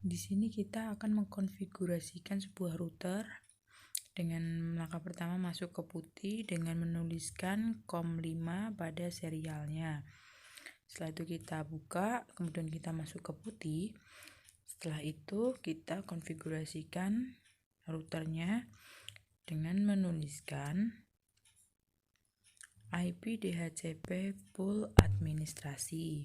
Di sini kita akan mengkonfigurasikan sebuah router dengan langkah pertama masuk ke putih dengan menuliskan COM5 pada serialnya. Setelah itu kita buka, kemudian kita masuk ke putih. Setelah itu kita konfigurasikan routernya dengan menuliskan IP DHCP pool administrasi.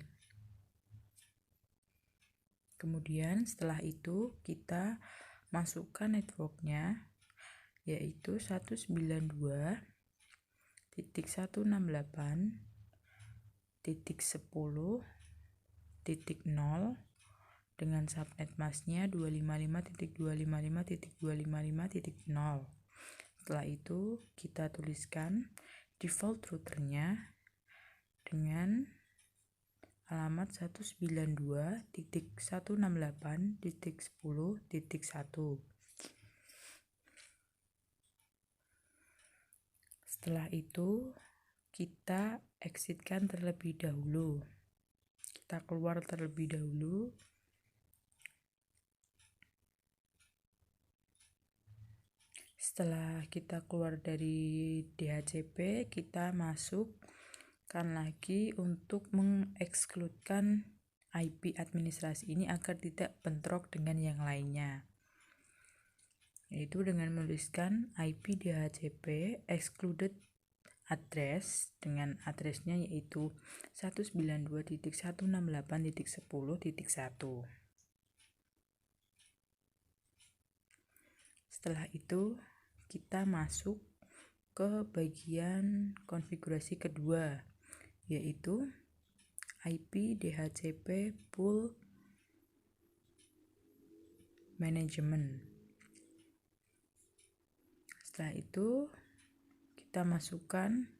Kemudian setelah itu kita masukkan networknya, yaitu 192.168.10.0 dengan subnet masknya 255.255.255.0. Setelah itu kita tuliskan default routernya dengan alamat 192.168.10.1. Setelah itu kita exitkan terlebih dahulu. Kita keluar terlebih dahulu. Setelah kita keluar dari DHCP, kita masukkan lagi untuk mengekskludkan IP administrasi ini agar tidak bentrok dengan yang lainnya, yaitu dengan menuliskan IP DHCP excluded address dengan addressnya yaitu 192.168.10.1. Setelah itu kita masuk ke bagian konfigurasi kedua, yaitu IP DHCP pool management. Setelah itu kita masukkan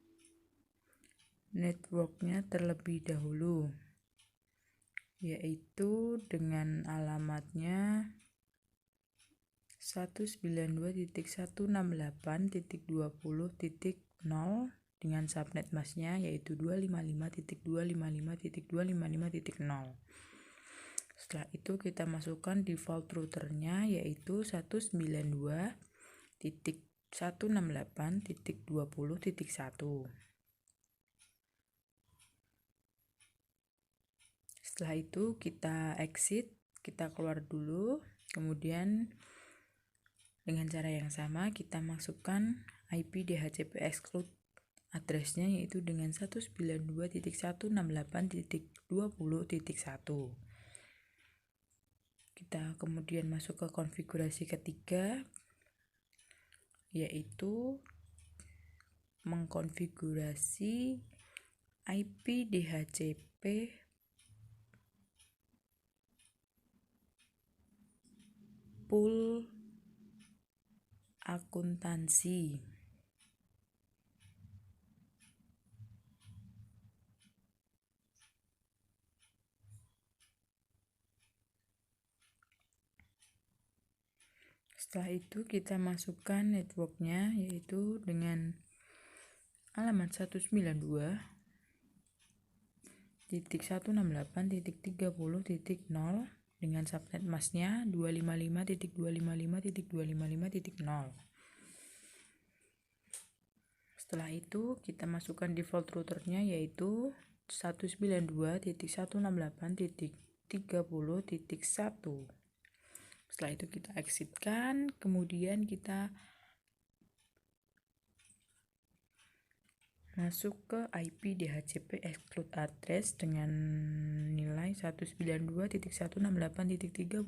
networknya terlebih dahulu, yaitu dengan alamatnya 192.168.20.0 dengan subnet masknya yaitu 255.255.255.0. Setelah itu kita masukkan default routernya yaitu 192.168.20.1. Setelah itu kita exit, kita keluar dulu, kemudian dengan cara yang sama kita masukkan IP DHCP exclude addressnya yaitu dengan 192.168.20.1. Kita kemudian masuk ke konfigurasi ketiga, yaitu mengkonfigurasi IP DHCP pool akuntansi. Setelah itu kita masukkan networknya yaitu dengan alamat 192.168.30.0 dengan subnet masknya 255.255.255.0. Setelah itu kita masukkan default routernya yaitu 192.168.30.1. Setelah itu kita exitkan, kemudian kita masuk ke IP DHCP exclude address dengan nilai 192.168.30.1.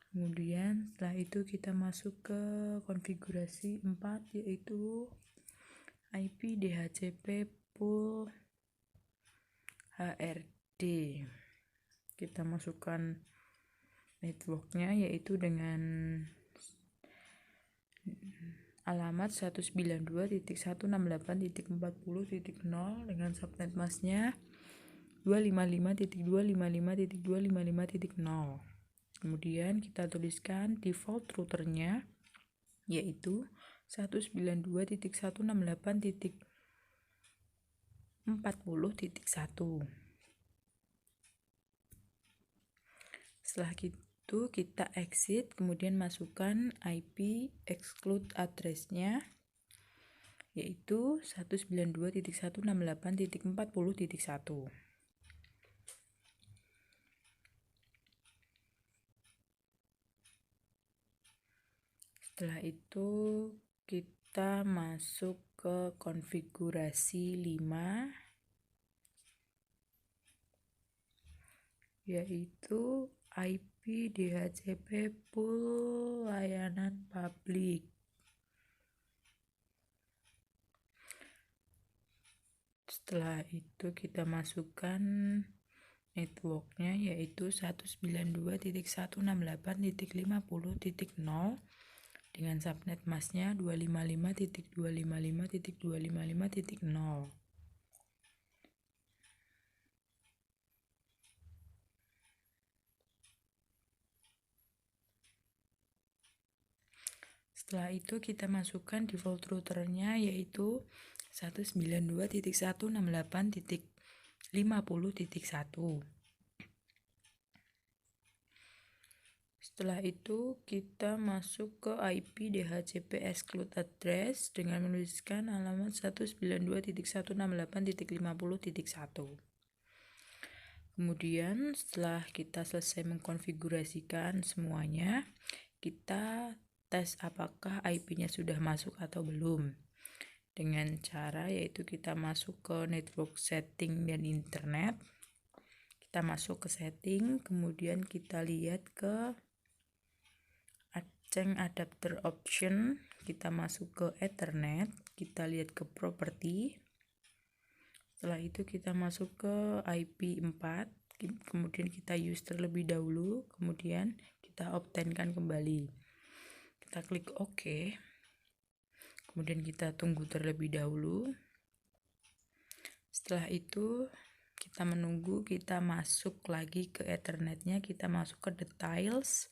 Kemudian setelah itu kita masuk ke konfigurasi 4 yaitu IP DHCP pool HRD. Kita masukkan networknya yaitu dengan alamat 192.168.40.0 dengan subnet masknya 255.255.255.0. Kemudian kita tuliskan default routernya yaitu 192.168.40.1. Setelah itu kita exit, kemudian masukkan IP exclude address-nya, yaitu 192.168.40.1. Setelah itu kita masuk ke konfigurasi 5, yaitu IP DHCP pool layanan publik. Setelah itu kita masukkan networknya, yaitu 192.168.50.0 dengan subnet masknya 255.255.255.0. Setelah itu kita masukkan default routernya, yaitu 192.168.50.1. Setelah itu kita masuk ke IP DHCP exclude address dengan menuliskan alamat 192.168.50.1. Kemudian setelah kita selesai mengkonfigurasikan semuanya, kita tes apakah IP-nya sudah masuk atau belum. Dengan cara yaitu kita masuk ke network setting dan internet. Kita masuk ke setting, kemudian kita lihat ke change adapter option, kita masuk ke Ethernet, kita lihat ke property. Setelah itu kita masuk ke IP 4, kemudian kita use terlebih dahulu, kemudian kita obtainkan kembali. Kita klik OK, kemudian kita tunggu terlebih dahulu. Setelah itu kita menunggu, kita masuk lagi ke Ethernetnya, kita masuk ke details.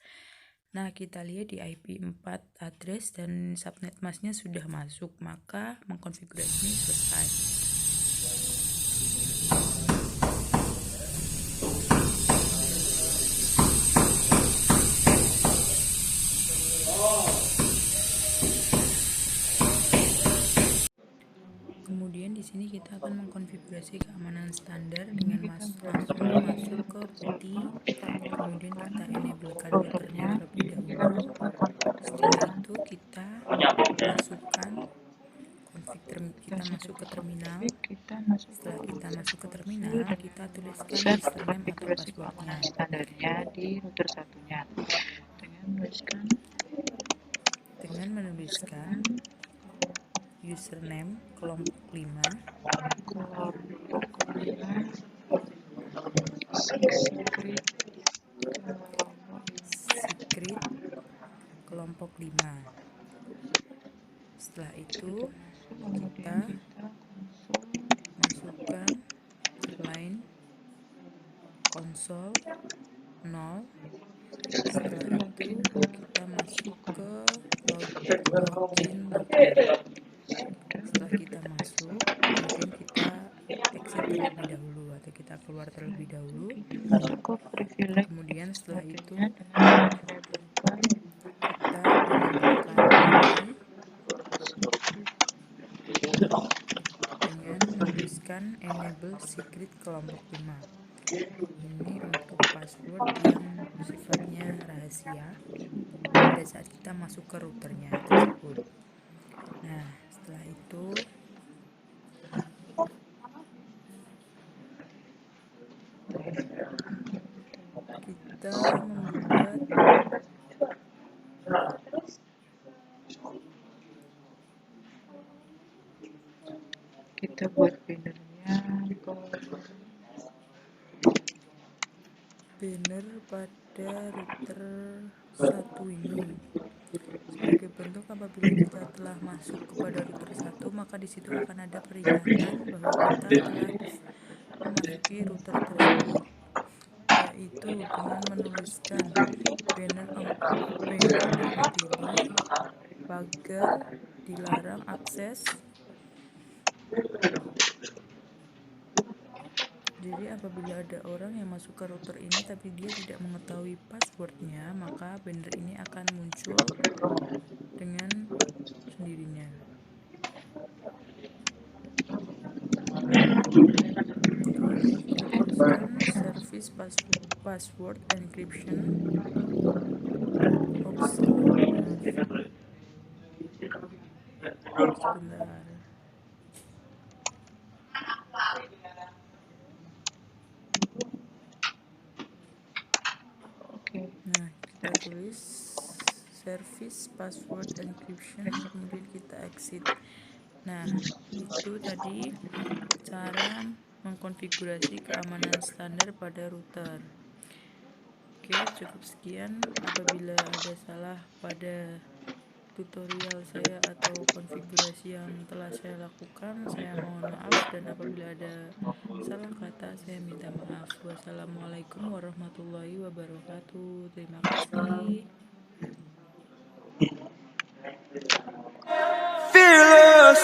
Nah, kita lihat di IP 4 address dan subnet masknya sudah masuk, maka mengkonfigurasi ini selesai. Kemudian di sini kita akan mengkonfigurasi keamanan standar dengan langsung masuk ke putih, kemudian kita enablekan routernya terlebih dahulu. Setelah itu kita masukkan kita masuk ke terminal. Setelah kita masuk ke terminal, kita tuliskan username atau passwordnya. Standarnya di router satunya dengan menuliskan username kelompok 5 secret kelompok 5. Setelah itu kita masukkan line konsol 0. Setelah itu kita masuk ke login. Setelah kita masuk, kemudian kita exit terlebih dahulu atau kita keluar terlebih dahulu. Kemudian setelah itu kita enablekan ini dengan menuliskan enable secret kelompok 5. Ini untuk password yang sifatnya rahasia pada saat kita masuk ke routernya tersebut. Nah, setelah itu kita membuat banner pada router 1 ini. Sebagai bentuk apabila kita telah masuk kepada router 1, maka di situ akan ada peringatan bahwa kita telah memasuki router tersebut, yaitu dengan menuliskan banner OTP, pagar dilarang akses. sendiri apabila ada orang yang masuk ke router ini tapi dia tidak mengetahui passwordnya, maka banner ini akan muncul dengan sendirinya. Oke, kita tuliskan service password encryption. Oops, maaf. Sebentar. Nah, kita tulis service password encryption, kemudian kita exit. Nah, itu tadi cara mengkonfigurasi keamanan standar pada router. Oke, cukup sekian. Apabila ada salah pada tutorial saya atau konfigurasi yang telah saya lakukan, saya mohon maaf, dan apabila ada salah kata saya minta maaf. Wassalamualaikum warahmatullahi wabarakatuh. Terima kasih. Fearless.